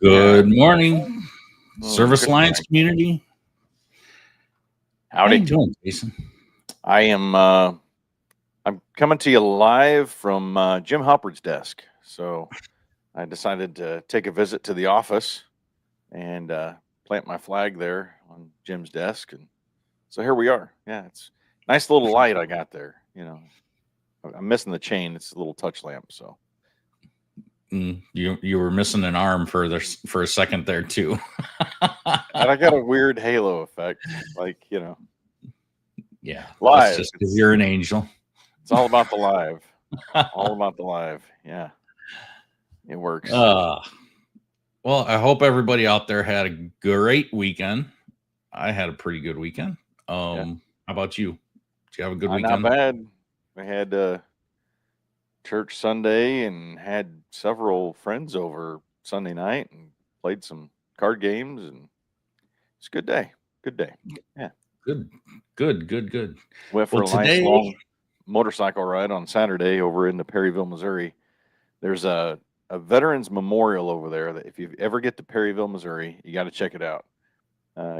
Yeah. Good morning, Service Good Alliance morning. community. How you Howdy. doing, Jason? I am I'm coming to you live from Jim Halperd's desk. So I decided to take a visit to the office and plant my flag there on Jim's desk, and so here we are. Yeah, it's nice little light I got there. I'm missing the chain. It's a little touch lamp. So You were missing an arm for a second there too. and I got a weird halo effect, like Yeah, that's live. just because you're an angel. It's all about the live. All about the live. Yeah, it works. Well, I hope everybody out there had a great weekend. I had a pretty good weekend. Yeah. How about you? Did you have a good Not weekend? bad. We had church Sunday and had several friends over Sunday night and played some card games, and it's a good day. Good day. Yeah. Good. Went for Well, a nice today, long motorcycle ride on Saturday over into Perryville, Missouri. There's a veterans memorial over there that if you ever get to Perryville, Missouri, you got to check it out.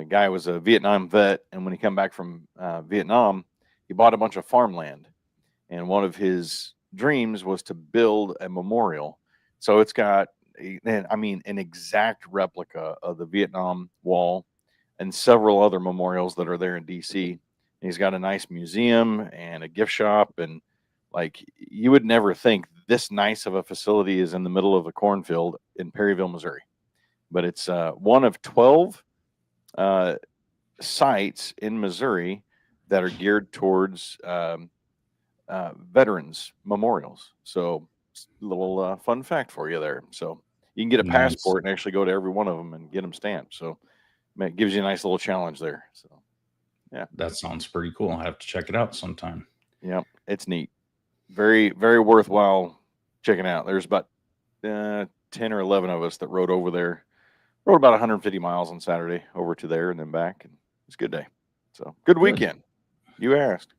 Guy was a Vietnam vet, and when he came back from Vietnam, he bought a bunch of farmland, and one of his dreams was to build a memorial. So it's got, an exact replica of the Vietnam Wall and several other memorials that are there in DC. And he's got a nice museum and a gift shop, and like you would never think this nice of a facility is in the middle of a cornfield in Perryville, Missouri. But it's one of 12 sites in Missouri that are geared towards veterans memorials. So, a little fun fact for you there. So, you can get a nice. passport and actually go to every one of them and get them stamped. So, it gives you a nice little challenge there. So, yeah, That sounds pretty cool. I'll have to check it out sometime. yeah, it's neat. Very, very worthwhile checking out. There's about 10 or 11 of us that rode over there. Rode about 150 miles on Saturday over to there and then back, and it's a good day. So, good weekend. You asked.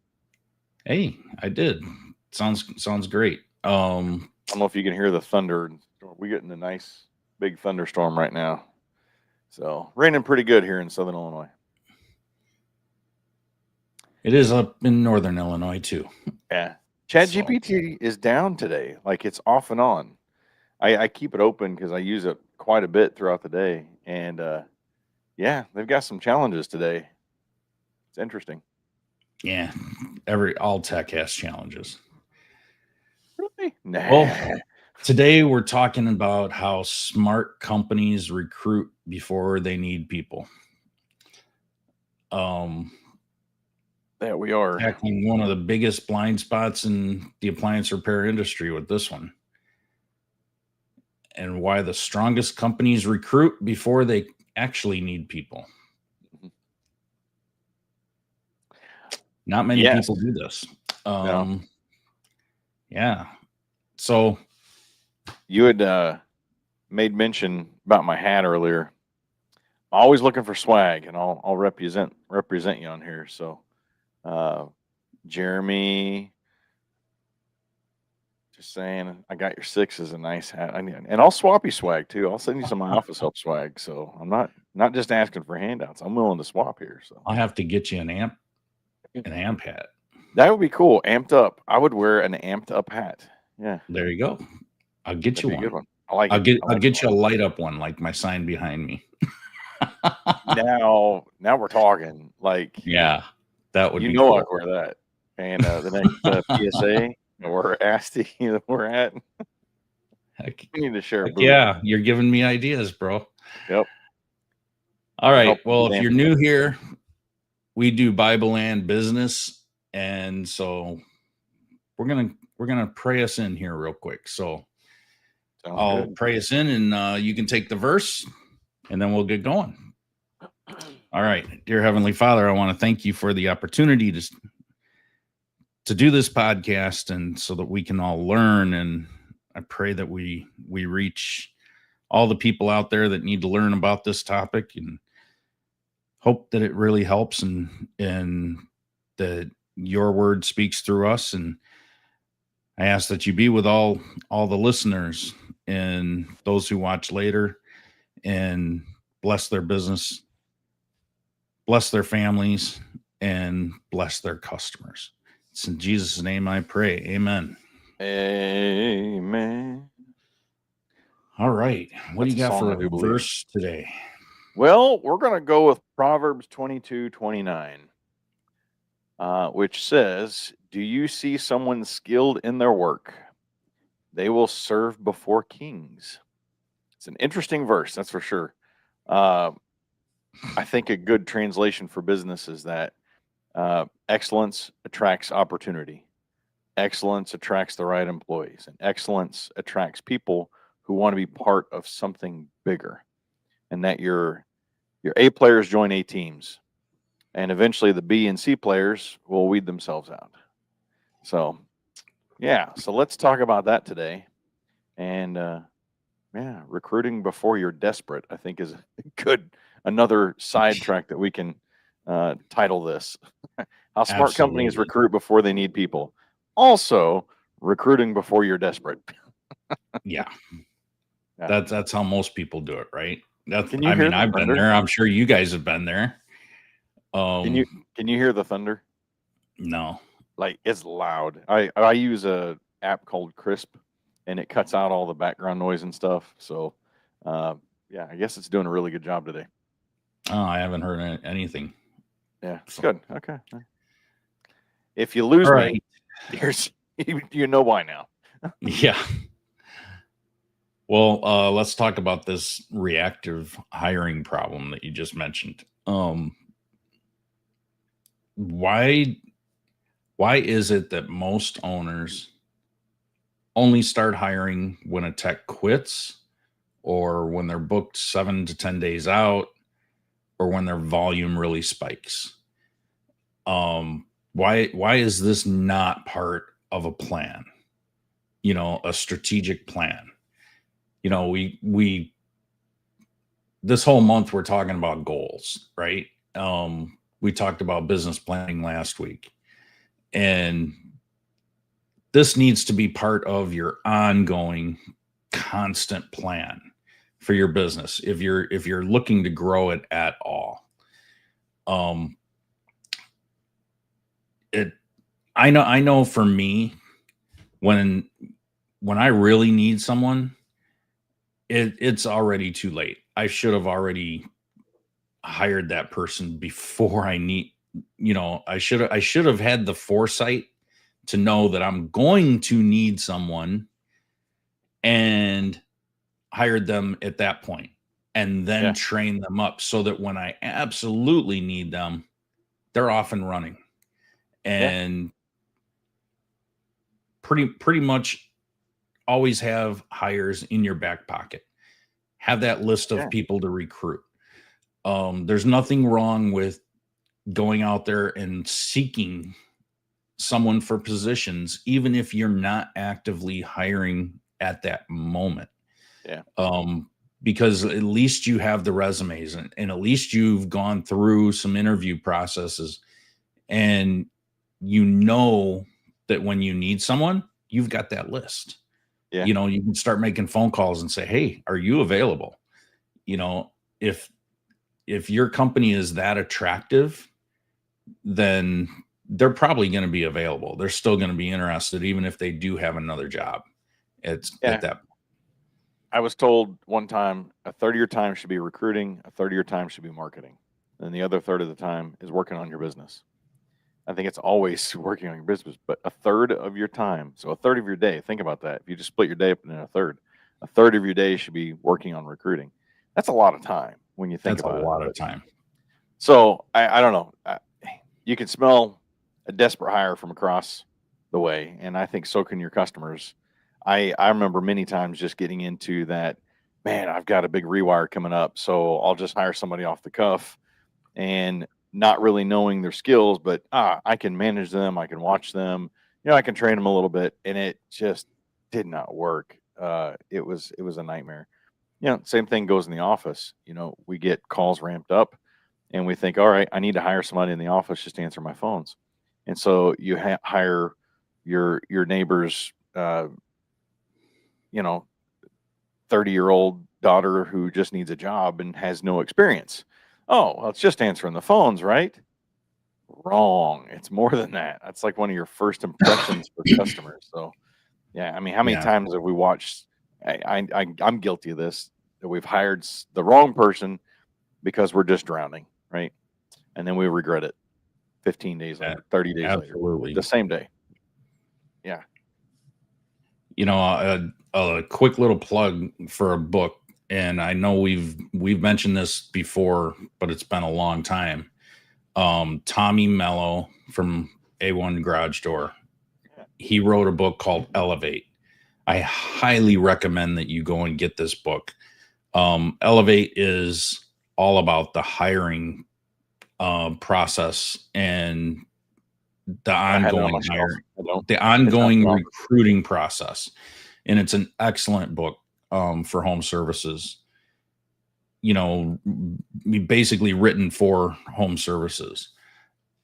Hey, I did. Sounds great. I don't know if you can hear the thunder. We're getting a nice big thunderstorm right now. So raining pretty good here in Southern Illinois. It is up in Northern Illinois too. Yeah. ChatGPT is down today. Like it's off and on. I keep it open because I use it quite a bit throughout the day. And yeah, they've got some challenges today. It's interesting. Yeah. All tech has challenges. Really? Nah. Well, today we're talking about how smart companies recruit before they need people. That we are tackling one of the biggest blind spots in the appliance repair industry with this one. And why the strongest companies recruit before they actually need people. Not many people do this. No. Yeah. So you had made mention about my hat earlier. I'm always looking for swag, and I'll represent you on here. So, Jeremy, just saying, I got your 6 as a nice hat. And I'll swap you swag too. I'll send you some of my office help swag. So I'm not just asking for handouts. I'm willing to swap here. So I'll have to get you an amp hat. That would be cool. Amped up. I would wear an amped up hat. Yeah. There you go. I'll get That'd you be one. A good one. I like I'll it. get you a light up one, like my sign behind me. Now we're talking. Like, yeah, that would be cool. I'd wear that. And the next PSA or ASTI that we're at, we need to share. Yeah, you're giving me ideas, bro. Yep. All right. Well, if you're new here, we do Bible and business, and so we're gonna pray us in here real quick. So I'll pray us in, and you can take the verse, and then we'll get going. All right. Dear Heavenly Father, I want to thank you for the opportunity to do this podcast, and so that we can all learn. And I pray that we reach all the people out there that need to learn about this topic, and hope that it really helps, and that your word speaks through us. And I ask that you be with all the listeners and those who watch later, and bless their business, bless their families, and bless their customers. It's in Jesus' name I pray. Amen. Amen. All right. What do you got for a verse today? Well, we're going to go with Proverbs 22:29, which says, "Do you see someone skilled in their work? They will serve before kings." It's an interesting verse, that's for sure. I think a good translation for business is that excellence attracts opportunity. Excellence attracts the right employees, and excellence attracts people who want to be part of something bigger. And that your A players join A teams, and eventually the B and C players will weed themselves out. So, yeah, so let's talk about that today. And yeah, recruiting before you're desperate, I think, is another sidetrack that we can title this. How smart companies recruit before they need people. Also, recruiting before you're desperate. Yeah. That's how most people do it, right? I've been thunder? there. I'm sure you guys have been there. Can you hear the thunder? No. Like, it's loud. I use a app called Crisp, and it cuts out all the background noise and stuff. So, yeah, I guess it's doing a really good job today. Oh, I haven't heard anything. Yeah, so. Good. Okay. If you lose me, you know why now. Yeah. Well, let's talk about this reactive hiring problem that you just mentioned. Why is it that most owners only start hiring when a tech quits, or when they're booked 7 to 10 days out, or when their volume really spikes? Why is this not part of a plan? A strategic plan. We this whole month we're talking about goals, right? We talked about business planning last week, and this needs to be part of your ongoing constant plan for your business if you're looking to grow it at all. I know for me, when I really need someone, it's already too late. I should have already hired that person before I should have had the foresight to know that I'm going to need someone and hired them at that point, and then train them up so that when I absolutely need them, they're off and running. And pretty much always have hires in your back pocket. Have that list of people to recruit. There's nothing wrong with going out there and seeking someone for positions, even if you're not actively hiring at that moment. Because at least you have the resumes, and at least you've gone through some interview processes, and you know that when you need someone, you've got that list. You can start making phone calls and say, "Hey, are you available?" If your company is that attractive, then they're probably going to be available. They're still going to be interested, even if they do have another job. At that. I was told one time a third of your time should be recruiting, a third of your time should be marketing, and the other third of the time is working on your business. I think it's always working on your business, but a third of your time, so a third of your day, think about that. If you just split your day up into a third of your day should be working on recruiting. That's a lot of time when you think about it. That's a lot of time. So I don't know. You can smell a desperate hire from across the way, and I think so can your customers. I remember many times just getting into that, man, I've got a big rewire coming up, so I'll just hire somebody off the cuff, and not really knowing their skills, but I can manage them, I can watch them, I can train them a little bit, and it just did not work. It was a nightmare. Same thing goes in the office. We get calls ramped up, and we think, all right, I need to hire somebody in the office just to answer my phones, and so you hire your neighbor's 30-year-old daughter who just needs a job and has no experience. Oh, well, it's just answering the phones, right? Wrong. It's more than that. That's like one of your first impressions for customers. So, yeah, I mean, how many times have we watched? I'm guilty of this, that we've hired the wrong person because we're just drowning, right? And then we regret it 15 days later, 30 days later, the same day. Yeah. You know, a quick little plug for a book, and I know we've mentioned this before, but it's been a long time. Tommy Mello from A1 Garage Door, he wrote a book called Elevate. I highly recommend that you go and get this book. Elevate is all about the hiring process and the ongoing recruiting process. And it's an excellent book for home services. You know, basically written for home services.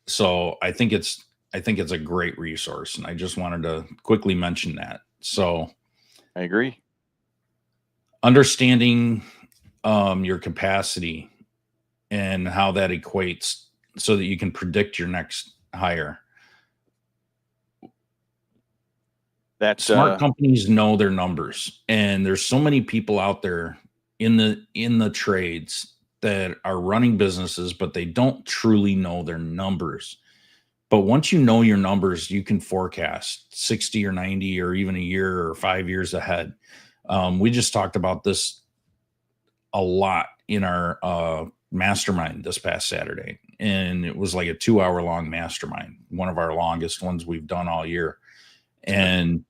So I think it's a great resource, and I just wanted to quickly mention that. So I agree. Understanding your capacity and how that equates so that you can predict your next hire. That smart companies know their numbers, and there's so many people out there in the trades that are running businesses, but they don't truly know their numbers. But once you know your numbers, you can forecast 60 or 90 or even a year or 5 years ahead. We just talked about this a lot in our mastermind this past Saturday, and it was like a 2-hour long mastermind, one of our longest ones we've done all year. And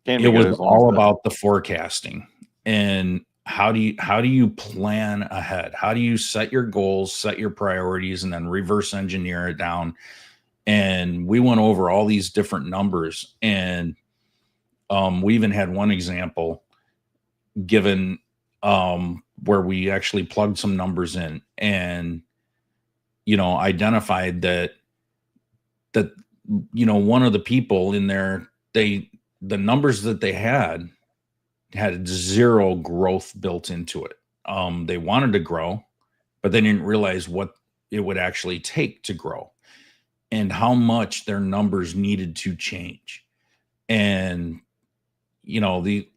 it was all about the forecasting and how do you plan ahead? How do you set your goals, set your priorities, and then reverse engineer it down? And we went over all these different numbers, and we even had one example given where we actually plugged some numbers in and, you know, identified that you know, one of the people in there, the numbers that they had zero growth built into it. They wanted to grow, but they didn't realize what it would actually take to grow and how much their numbers needed to change. And, you know, the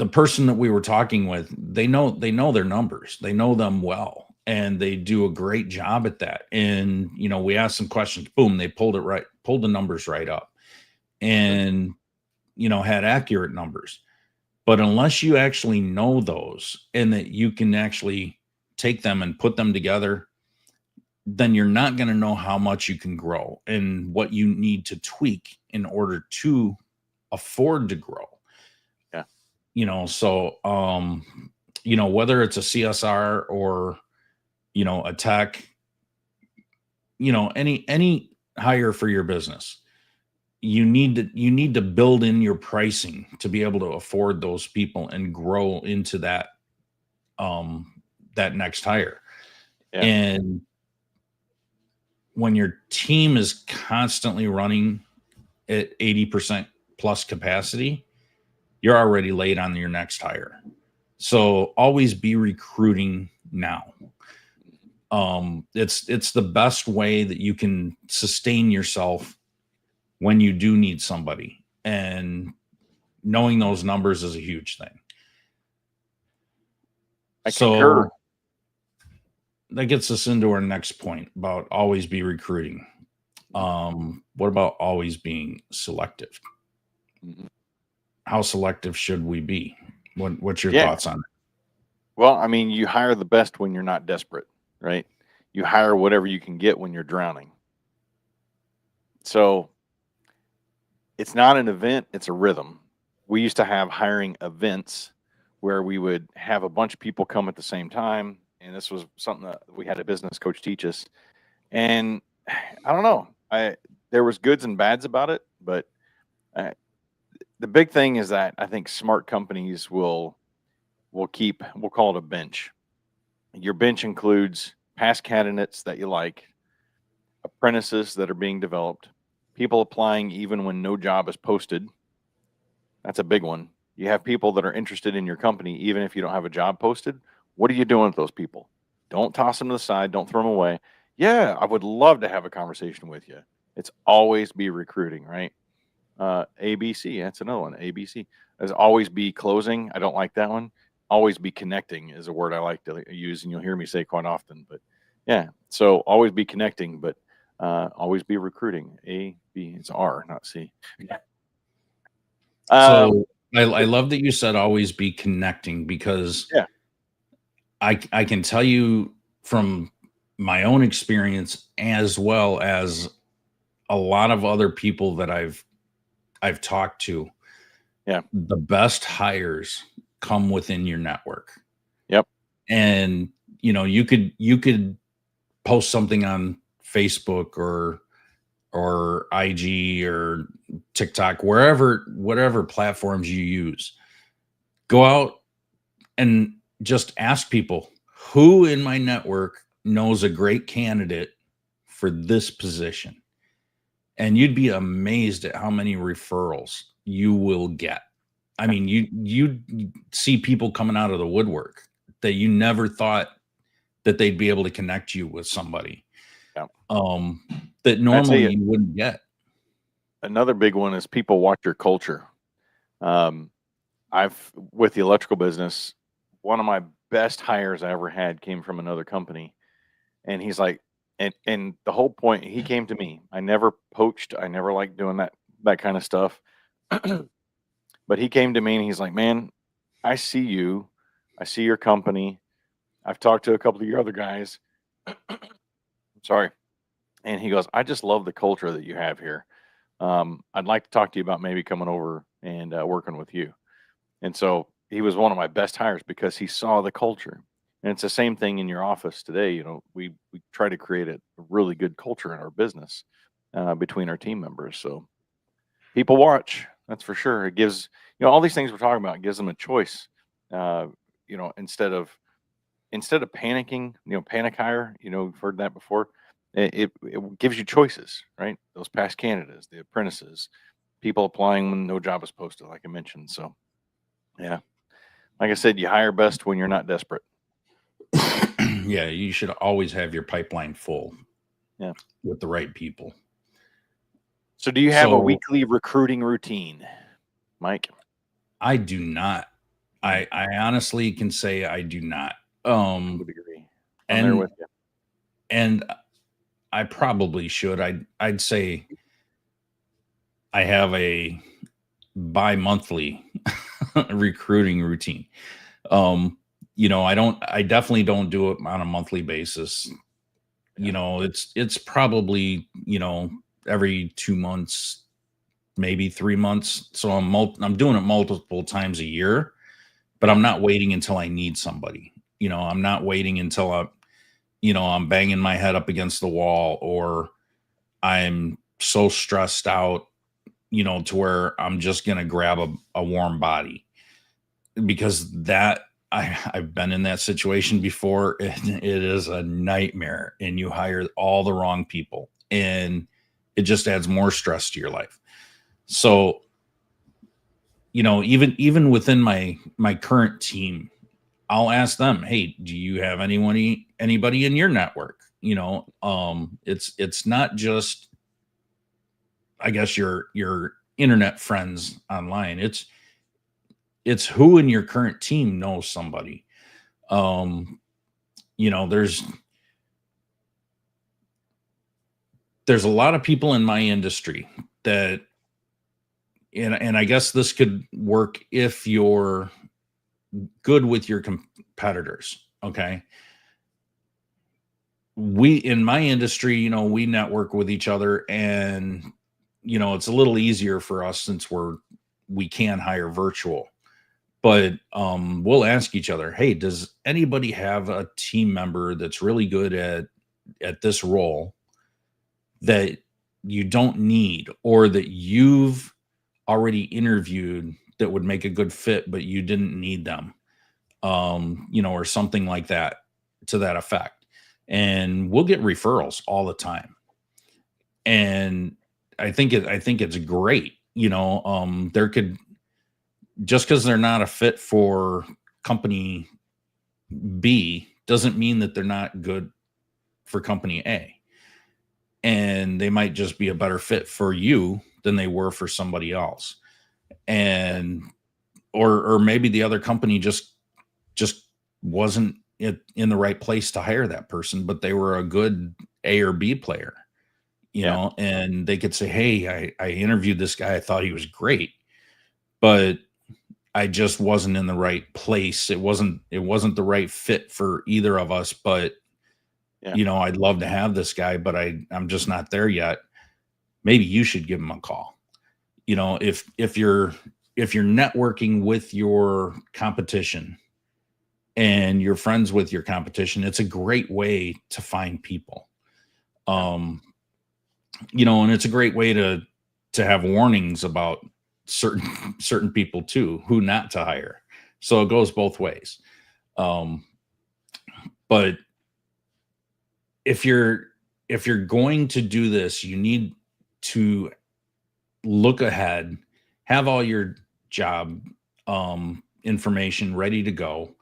person that we were talking with, they know their numbers, they know them well, and they do a great job at that. And, you know, we asked some questions, boom, they pulled the numbers right up and, you know, had accurate numbers. But unless you actually know those and that you can actually take them and put them together, then you're not going to know how much you can grow and what you need to tweak in order to afford to grow. Yeah. You know, so, you know, whether it's a CSR or, you know, a tech, you know, any hire for your business, you need to build in your pricing to be able to afford those people and grow into that that next hire. Yeah. And when your team is constantly running at 80% plus capacity, you're already late on your next hire. So always be recruiting now. It's the best way that you can sustain yourself when you do need somebody, and knowing those numbers is a huge thing. I concur. That gets us into our next point about always be recruiting. What about always being selective? Mm-hmm. How selective should we be? What's your thoughts on it? Well, I mean, you hire the best when you're not desperate, right? You hire whatever you can get when you're drowning. So it's not an event, it's a rhythm. We used to have hiring events where we would have a bunch of people come at the same time. And this was something that we had a business coach teach us. And I don't know, there was goods and bads about it, but the big thing is that I think smart companies will keep, we'll call it a bench. Your bench includes past candidates that you like, apprentices that are being developed, people applying even when no job is posted. That's a big one. You have people that are interested in your company, even if you don't have a job posted. What are you doing with those people? Don't toss them to the side. Don't throw them away. Yeah, I would love to have a conversation with you. It's always be recruiting, right? ABC, that's another one. ABC. There's always be closing. I don't like that one. Always be connecting is a word I like to use, and you'll hear me say quite often. But yeah, so always be connecting, but always be recruiting. A, B, it's R, not C. So I love that you said always be connecting, because yeah, I can tell you from my own experience, as well as a lot of other people that I've talked to, yeah, the best hires come within your network. yep, And you could post something on Facebook or IG or TikTok, whatever platforms you use. Go out and just ask people, who in my network knows a great candidate for this position? And you'd be amazed at how many referrals you will get. I mean, you see people coming out of the woodwork that you never thought that they'd be able to connect you with somebody yeah. that normally you wouldn't get. Another big one is people watch your culture. With the electrical business, one of my best hires I ever had came from another company, and he's like, and the whole point, he came to me. I never poached. I never liked doing that kind of stuff. But he came to me and he's like, man, I see you. I see your company. I've talked to a couple of your other guys. Sorry. And he goes, I just love the culture that you have here. I'd like to talk to you about maybe coming over and working with you. And so he was one of my best hires because he saw the culture. And it's the same thing in your office today. We try to create a really good culture in our business between our team members. So people watch, that's for sure. It gives, all these things we're talking about, it gives them a choice. Instead of panicking, panic hire, we've heard that before. It gives you choices, right? Those past candidates, the apprentices, people applying when no job is posted, like I mentioned. So, yeah, like I said, you hire best when you're not desperate. Yeah, you should always have your pipeline full. Yeah, with the right people. So, do you have a weekly recruiting routine, Mike? I do not. I honestly can say I do not. I would agree. I'm there with you. And I probably should. I'd say I have a bi-monthly recruiting routine. I definitely don't do it on a monthly basis. It's probably, every 2 months, maybe 3 months. So I'm doing it multiple times a year, but I'm not waiting until I need somebody. I'm not waiting until I'm banging my head up against the wall, or I'm so stressed out, to where I'm just going to grab a warm body, because I've been in that situation before. It is a nightmare, and you hire all the wrong people, and it just adds more stress to your life. So, even within my current team, I'll ask them, hey, do you have anybody in your network? It's not just, I guess, your internet friends online. It's who in your current team knows somebody. There's a lot of people in my industry that, and I guess this could work if you're good with your competitors. Okay. In my industry, we network with each other, and, it's a little easier for us since we can hire virtual, but we'll ask each other, hey, does anybody have a team member that's really good at this role that you don't need, or that you've already interviewed that would make a good fit, but you didn't need them, or something like that, to that effect. And we'll get referrals all the time. And I think it's great. just because they're not a fit for company B doesn't mean that they're not good for company A. And they might just be a better fit for you than they were for somebody else. And or maybe the other company just wasn't in the right place to hire that person, but they were a good A or B player, you know, and they could say, hey, I interviewed this guy. I thought he was great, but I just wasn't in the right place. It wasn't the right fit for either of us, but you know, I'd love to have this guy, but I'm just not there yet. Maybe you should give him a call. You know, if you're networking with your competition and you're friends with your competition, it's a great way to find people. You know, and it's a great way to have warnings about certain people too, who not to hire. So it goes both ways. But if you're going to do this, you need to look ahead, have all your job information ready to go,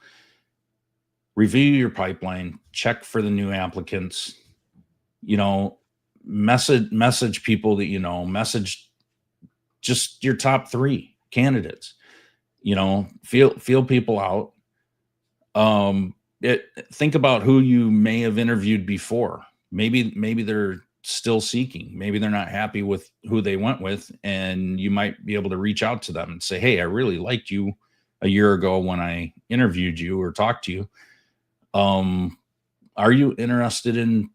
review your pipeline, check for the new applicants, you know, message people that, you know, message just your top 3 candidates, you know, feel people out. Think about who you may have interviewed before. Maybe they're still seeking. Maybe they're not happy with who they went with, and you might be able to reach out to them and say, hey, I really liked you a year ago when I interviewed you or talked to you. Are you interested in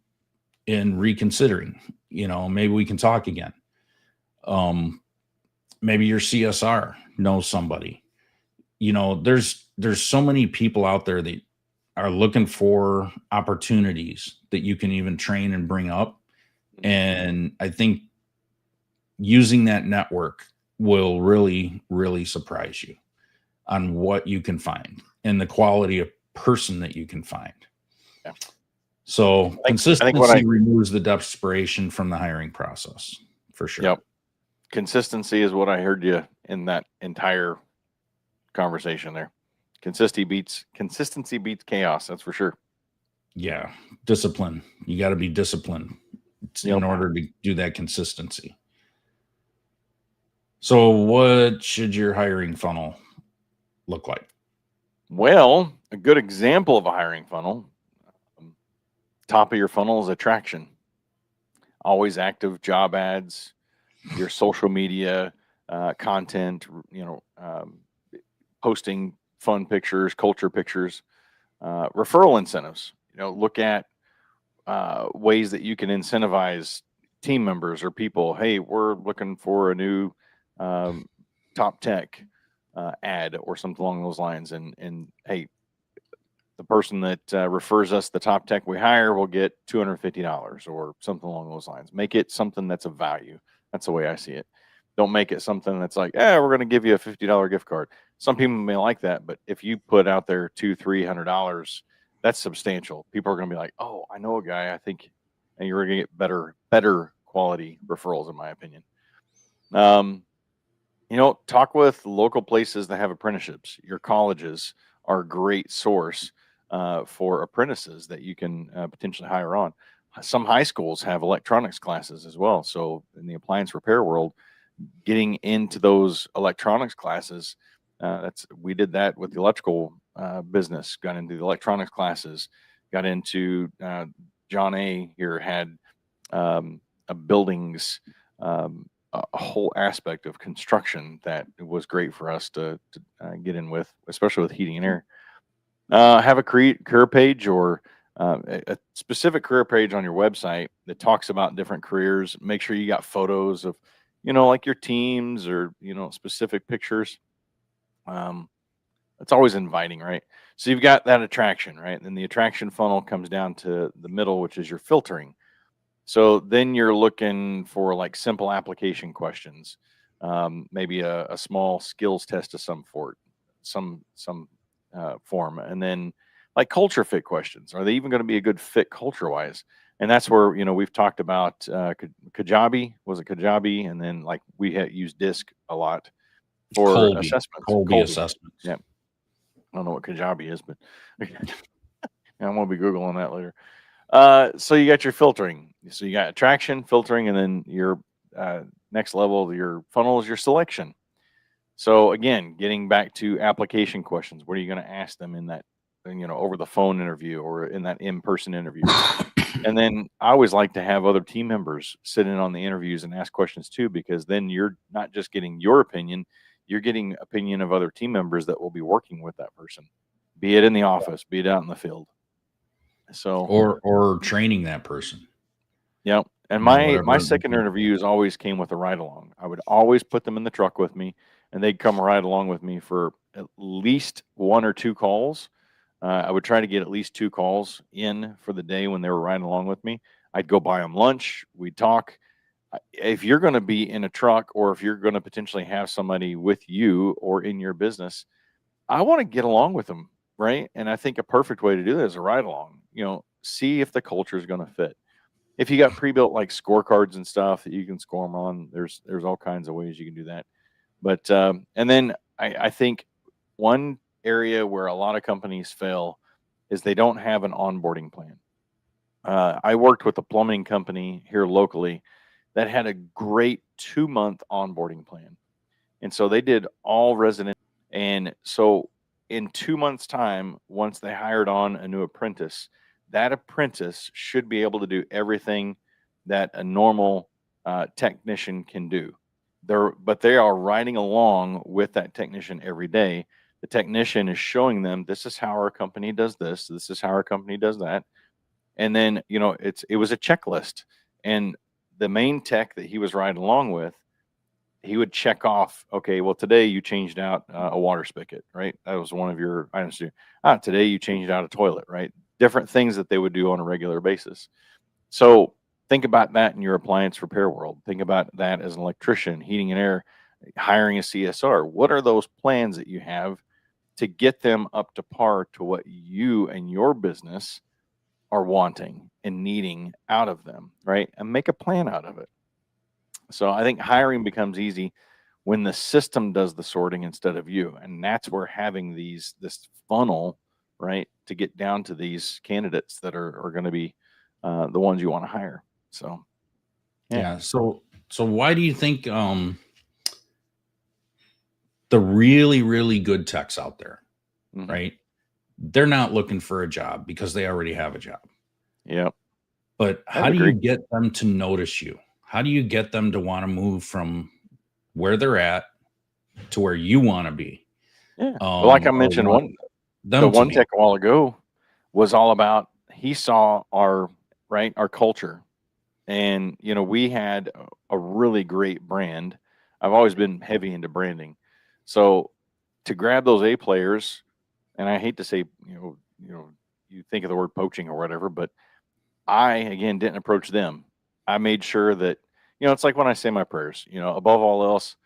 reconsidering? You know, maybe we can talk again. Maybe your CSR knows somebody. You know, there's so many people out there that are looking for opportunities that you can even train and bring up. And I think using that network will really, really surprise you on what you can find and the quality of person that you can find. Yeah. So consistency removes the desperation from the hiring process, for sure. Yep. Consistency is what I heard you in that entire conversation there. Consistency beats chaos. That's for sure. Yeah. Discipline. You got to be disciplined in order to do that consistency. So what should your hiring funnel look like? Well, a good example of a hiring funnel, top of your funnel is attraction. Always active job ads, your social media content, you know, posting fun pictures, culture pictures, referral incentives. You know, look at ways that you can incentivize team members or people. Hey, we're looking for a new top tech ad or something along those lines. And hey, the person that refers us the top tech we hire will get $250 or something along those lines. Make it something that's of value. That's the way I see it. Don't make it something that's like, we're going to give you a $50 gift card. Some people may like that, but if you put out there $200-300, that's substantial. People are going to be like, oh, I know a guy. I think, and you're going to get better quality referrals, in my opinion. You know, talk with local places that have apprenticeships. Your colleges are a great source for apprentices that you can potentially hire on. Some high schools have electronics classes as well. So in the appliance repair world, getting into those electronics classes, we did that with the electrical business. Got into the electronics classes. Got into John A. here had a buildings. A whole aspect of construction that was great for us to get in with, especially with heating and air. Have a career page or a specific career page on your website that talks about different careers. Make sure you got photos of, you know, like your teams or, you know, specific pictures. It's always inviting, right? So you've got that attraction, right? And then the attraction funnel comes down to the middle, which is your filtering. So then you're looking for like simple application questions, maybe a small skills test of some form, and then like culture fit questions. Are they even going to be a good fit culture wise? And that's where, you know, we've talked about Kajabi, and then like we had used DISC a lot for assessments. Colby assessments. Yeah. I don't know what Kajabi is, but I'm going to be Googling that later. So you got your filtering. So you got attraction, filtering, and then your next level of your funnel is your selection. So again, getting back to application questions, what are you going to ask them in that, over the phone interview or in that in-person interview? And then I always like to have other team members sit in on the interviews and ask questions too, because then you're not just getting your opinion, you're getting opinion of other team members that will be working with that person, be it in the office, be it out in the field. So or training that person. Yeah. And my second interviews always came with a ride along. I would always put them in the truck with me, and they'd come ride along with me for at least 1 or 2 calls. I would try to get at least 2 calls in for the day when they were riding along with me. I'd go buy them lunch. We'd talk. If you're going to be in a truck, or if you're going to potentially have somebody with you or in your business, I want to get along with them, right? And I think a perfect way to do that is a ride along. See if the culture is going to fit. If you got pre-built like scorecards and stuff that you can score them on, there's all kinds of ways you can do that. But and then I think one area where a lot of companies fail is they don't have an onboarding plan. I worked with a plumbing company here locally that had a great 2-month onboarding plan, and so they did all resident. And so in 2 months' time, once they hired on a new apprentice, that apprentice should be able to do everything that a normal technician can do. But they are riding along with that technician every day. The technician is showing them, this is how our company does this. This is how our company does that. And then, it was a checklist. And the main tech that he was riding along with, he would check off, okay, well, today you changed out a water spigot, right? That was one of your items. Today you changed out a toilet, right? Different things that they would do on a regular basis. So think about that in your appliance repair world. Think about that as an electrician, heating and air, hiring a CSR. What are those plans that you have to get them up to par to what you and your business are wanting and needing out of them, right? And make a plan out of it. So I think hiring becomes easy when the system does the sorting instead of you. And that's where having this funnel, right, to get down to these candidates that are going to be the ones you want to hire. So, yeah. So why do you think the really, really good techs out there, right? They're not looking for a job because they already have a job. Yep. But how do you get them to notice you? How do you get them to want to move from where they're at to where you want to be? Yeah. Well, like I mentioned, the one tech a while ago was all about, he saw our culture. And, we had a really great brand. I've always been heavy into branding. So to grab those A players, and I hate to say, you think of the word poaching or whatever, but I, again, didn't approach them. I made sure that, it's like when I say my prayers, above all else,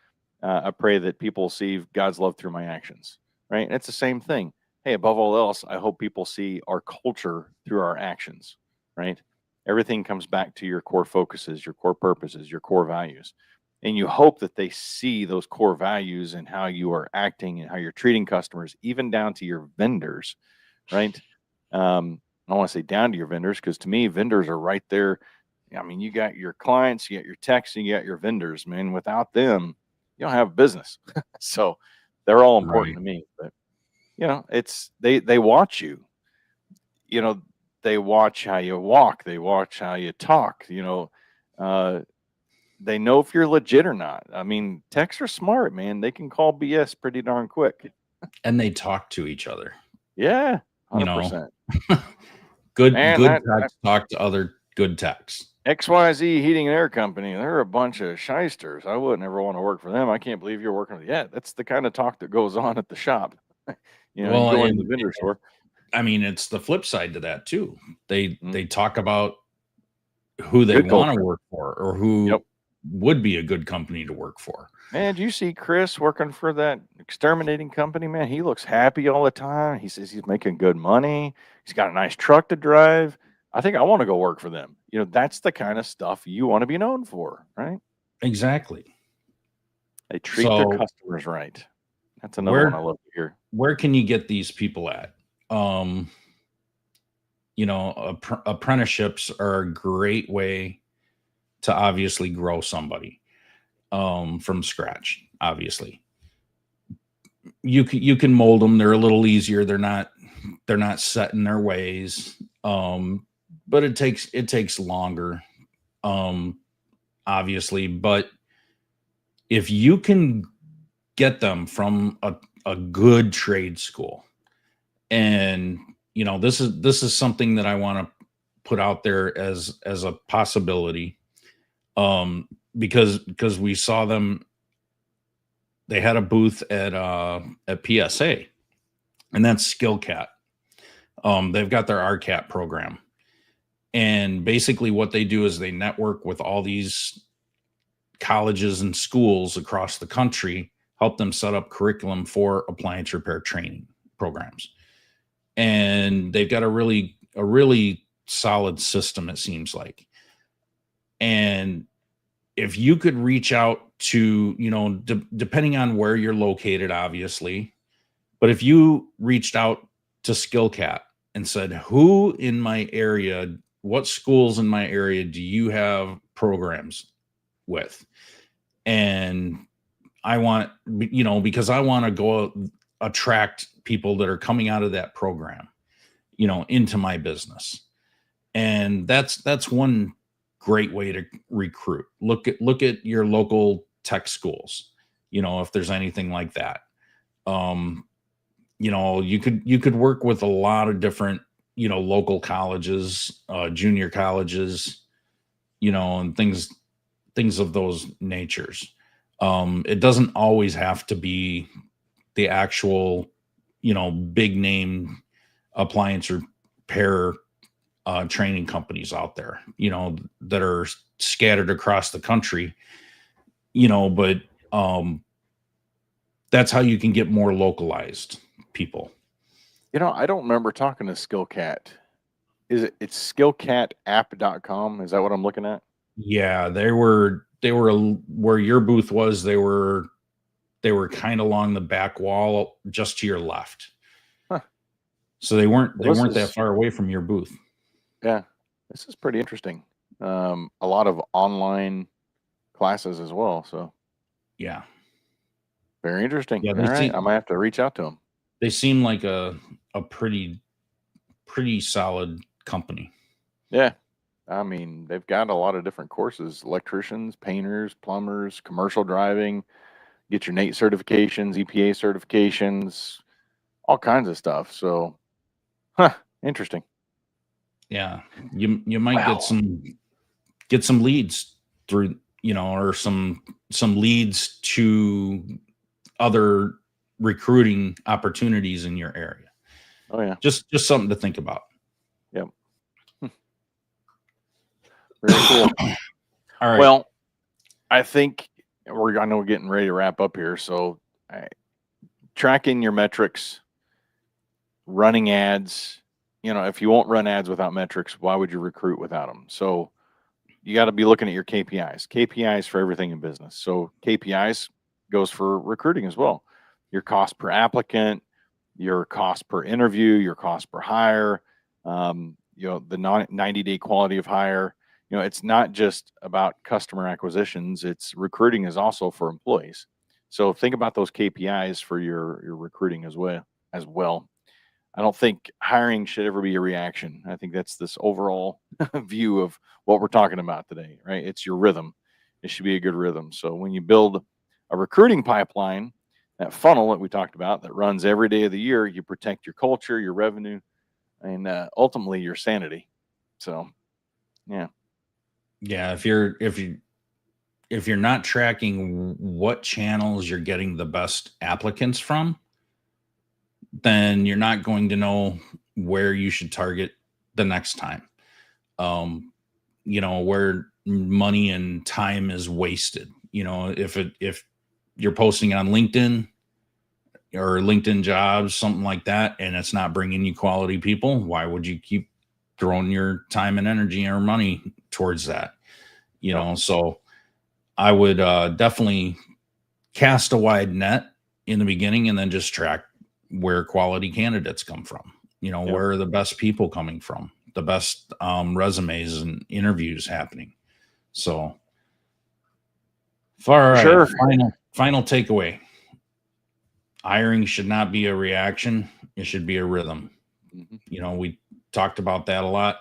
I pray that people see God's love through my actions, right? And it's the same thing. Hey, above all else, I hope people see our culture through our actions, right? Everything comes back to your core focuses, your core purposes, your core values. And you hope that they see those core values and how you are acting and how you're treating customers, even down to your vendors, right? I don't want to say down to your vendors, because to me, vendors are right there. I mean, you got your clients, you got your techs, and you got your vendors, man. Without them, you don't have business. So they're all important to me. But it's they watch you. They watch how you walk. They watch how you talk. They know if you're legit or not. I mean, techs are smart, man. They can call BS pretty darn quick. And they talk to each other. Yeah, 100%. Good techs talk to other good techs. XYZ Heating and Air Company, they're a bunch of shysters. I wouldn't ever want to work for them. I can't believe you're working with. Yeah, that's the kind of talk that goes on at the shop. You go into the vendor store. I mean, it's the flip side to that too. They talk about who they want to work for, or who would be a good company to work for. Man, do you see Chris working for that exterminating company? Man, he looks happy all the time. He says he's making good money. He's got a nice truck to drive. I think I want to go work for them. That's the kind of stuff you want to be known for, right? Exactly. They treat their customers right. That's another one I love to hear. Where can you get these people at? Apprenticeships are a great way to obviously grow somebody from scratch. Obviously, you can mold them. They're a little easier. They're not set in their ways. But it takes longer. Obviously, but if you can get them from a good trade school, and this is something that I want to put out there as a possibility, because we saw them. They had a booth at PSA, and that's SkillCat. They've got their RCAT program, and basically what they do is they network with all these colleges and schools across the country, help them set up curriculum for appliance repair training programs. And they've got a really solid system, it seems like. And if you could reach out to, depending on where you're located, obviously, but if you reached out to SkillCat and said, who in my area, what schools in my area do you have programs with? And I want, because I want to go attract people that are coming out of that program, into my business. And that's one great way to recruit. Look at your local tech schools, if there's anything like that. You could work with a lot of different, local colleges, junior colleges, and things of those natures. It doesn't always have to be the actual, big name appliance repair training companies out there, that are scattered across the country, but that's how you can get more localized people. I don't remember talking to SkillCat. It's skillcatapp.com? Is that what I'm looking at? Yeah, they were where your booth was. They were kind of along the back wall, just to your left. Huh. So they weren't that far away from your booth. Yeah, this is pretty interesting. A lot of online classes as well. So yeah, very interesting. Yeah, all right, I might have to reach out to them. They seem like a pretty solid company. Yeah. I mean, they've got a lot of different courses: electricians, painters, plumbers, commercial driving, get your NATE certifications, EPA certifications, all kinds of stuff. So, interesting. Yeah, you might get some leads through, or some leads to other recruiting opportunities in your area. Oh yeah, just something to think about. Yep. Very cool. All right. Well, I think I know we're getting ready to wrap up here. So, tracking your metrics, running ads. If you won't run ads without metrics, why would you recruit without them? So, you got to be looking at your KPIs. KPIs for everything in business. So, KPIs goes for recruiting as well. Your cost per applicant, your cost per interview, your cost per hire. The 90-day quality of hire. It's not just about customer acquisitions. It's recruiting is also for employees. So think about those KPIs for your recruiting as well. I don't think hiring should ever be a reaction. I think that's this overall view of what we're talking about today, right? It's your rhythm. It should be a good rhythm. So when you build a recruiting pipeline, that funnel that we talked about that runs every day of the year, you protect your culture, your revenue, and ultimately your sanity. So, yeah. Yeah, if you're not tracking what channels you're getting the best applicants from, then you're not going to know where you should target the next time. Where money and time is wasted. If you're posting on LinkedIn or LinkedIn jobs, something like that, and it's not bringing you quality people, why would you keep throwing your time and energy or money towards that? So I would definitely cast a wide net in the beginning and then just track where quality candidates come from. Where are the best people coming from, the best resumes and interviews happening. So far, sure. Final takeaway. Hiring should not be a reaction. It should be a rhythm. Mm-hmm. We talked about that a lot.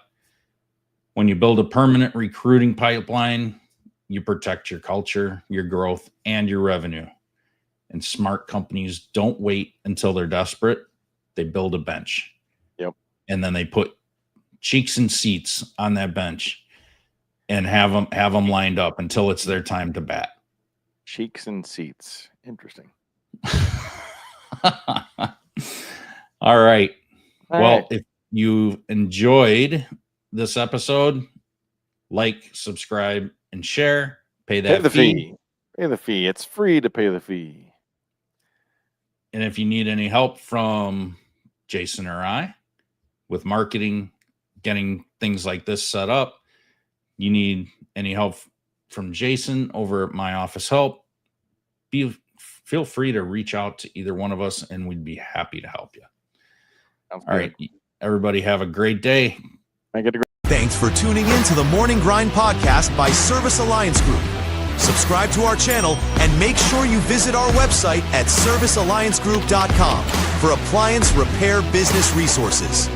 When you build a permanent recruiting pipeline, you protect your culture, your growth, and your revenue. And smart companies don't wait until they're desperate. They build a bench. Yep. And then they put cheeks and seats on that bench and have them lined up until it's their time to bat. Cheeks and seats. Interesting. All right. If you enjoyed this episode, like, subscribe, and share. Pay the fee. Pay the fee. It's free to pay the fee. And if you need any help from Jason or I with marketing, getting things like this set up, you need any help from Jason over at My Office Help, feel free to reach out to either one of us and we'd be happy to help you. All right. Everybody have a great day. Thanks for tuning in to the Morning Grind podcast by Service Alliance Group. Subscribe to our channel and make sure you visit our website at servicealliancegroup.com for appliance repair business resources.